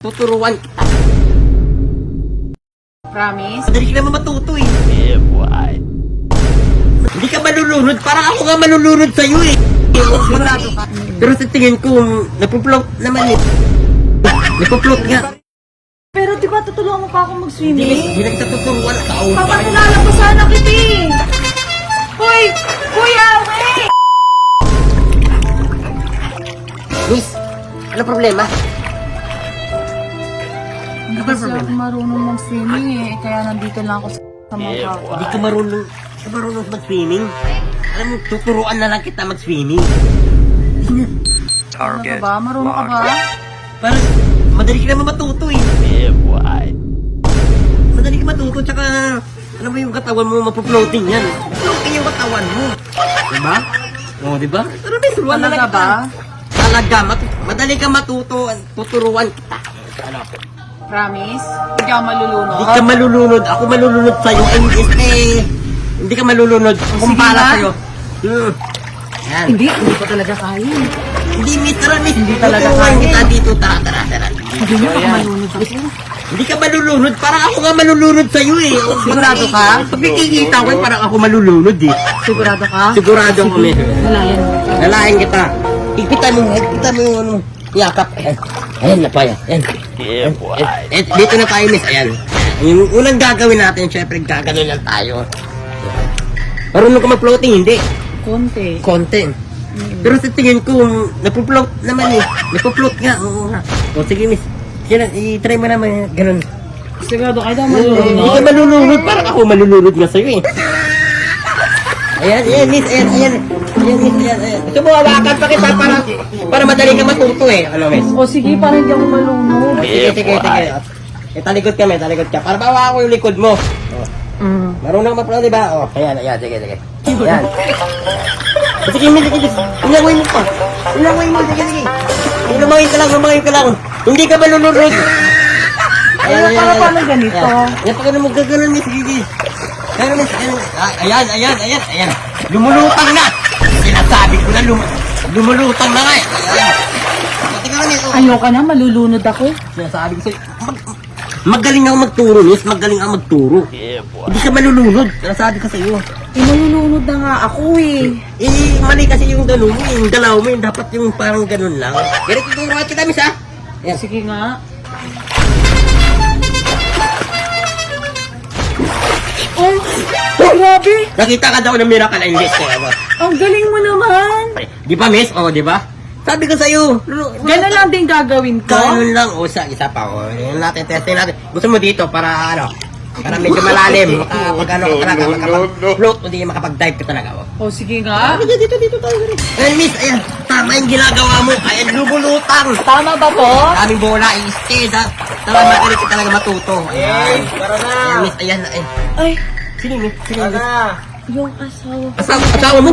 Tuturuan kita. Promise? Madali ka naman matuto eh. Yeah, boy. Hindi ka malulunod. Parang ako nga malulunod sa'yo eh. Sigurado ka? Pero sa tingin ko, napuploat naman eh. Napuploat nga. Pero di ba tutulungan mo pa ako mag-swimming? Hindi na kita tuturuan. Papatulala pa sana kita eh! Hoy! Kuya, wait! Miss, ano problema? Hindi kasi ako marunong mag-swimming eh. Kaya nandito lang ako sa mga Yeah, kapwa. Hindi ka marunong mag-swimming. Alam mo, tuturuan na lang kita mag-swimming. Ano ka Target ba? Marunong ka ba? Parang, madali ka naman matuto eh. Yeah, boy. Madali ka matuto, tsaka, alam mo yung katawan mo, mapuploating yan. Floating yung katawan mo. Diba? Oo, diba? Pero may turuan na lang Talaga kita. ba? Talaga, madali ka matuto, tuturuan kita. Ano? Promise? Hindi ako malulunod? Hindi ka malulunod, ako malulunod sa'yo. Hindi ka malulunod, kumpara nga. sa'yo. Yan. Hindi ko talaga kaya. Hindi, miss, tara, miss. Hindi talaga Tuturuan kaya. kita dito, tara. Hindi niya ako malunod ako. Hindi ka malulunod, parang ako nga malulunod sa'yo eh. Sigurado ka? Pag nakikita ko, parang ako malulunod eh. Sigurado ka? Sigurado ako, miss. Wala yan. Lalahin kita. Higpitan mo yung ano, yakap. Ayan na pa yan. Ayan. Yeah, boy. Dito na tayo, miss. Ayan. Yung unang gagawin natin, syempre gagawin lang tayo. Marunong ka mag-floating, hindi. Konti. Konti. Pero sa tingin ko, napuploat naman eh. Napuploat nga, oo nga. O sige, miss. Sige, i-try mo naman, ganun. Sigurado ka daw Hindi ka malulunod, parang ako malulunod nga sa'yo eh. Ayan, miss, ayan. Gusto mo hawakan pa kita para madali ka matuto eh. Ano, miss? O sige, parang hindi ako malunod. Sige. Talikod ka. Para bawa ko yung likod mo. Marunong ma-float, di ba? Ayan, sige. Ayan. Sige, miss. Ilangway mo pa. Sige. Lumangin ka lang. Hindi ka malulunod. Pero para paano ganito? Ayan, pag ano mo gaganon, miss. Sige. Pero miss, ayan. Lumulutang na. Sinasabi ko na lumulutang na nga eh. Ayan. Teka lang, miss. Ayoko na, malulunod ako. Sinasabi ko sa'yo. Magaling ako magturo, miss. Magaling ako magturo. Yeah, boy. Hindi ka malulunod. Sinasabi ko sa'yo. Malulunod na nga ako eh. Mali kasi yung gano'n mo, yung dalaw mo, yung dapat yung parang gano'n lang. Kaya tuturuan kita, miss, ha? Ayan. Sige nga. Oh, grabe! Nakita ka daw ng miracle and miss. Kaya ba? Ang galing mo naman! Di ba, miss? O, di ba? Sabi ko sa'yo. Gano'n lang din gagawin ko? Ganun lang. O, isa pa. O, yun natin, testing natin. Gusto mo dito para, para medyo malalim. Makapag-ano ka talaga. Makapag-float. Hindi makapag-dive ka talaga. O. O sige nga. Dito tayo. Ayan, miss. Ayan. Tama yung ginagawa mo. Ayan, lumulutang. Tama ba po? Daming bola. I-stay. Tama, magaling ka talaga matuto. Ayan. Ayan, miss. Ayan. Ay, Sino, miss? yung asawa. Asawa mo?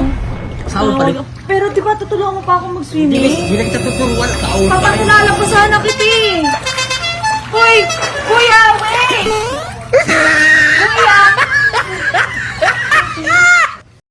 Asawa pa rin. Pero di ba tutulungan mo pa ako Hindi, miss. mag-swimming? Hindi na kita tuturuan. Asawa pa rin. Papatulala pa sana kita eh. Hoy! Kuya,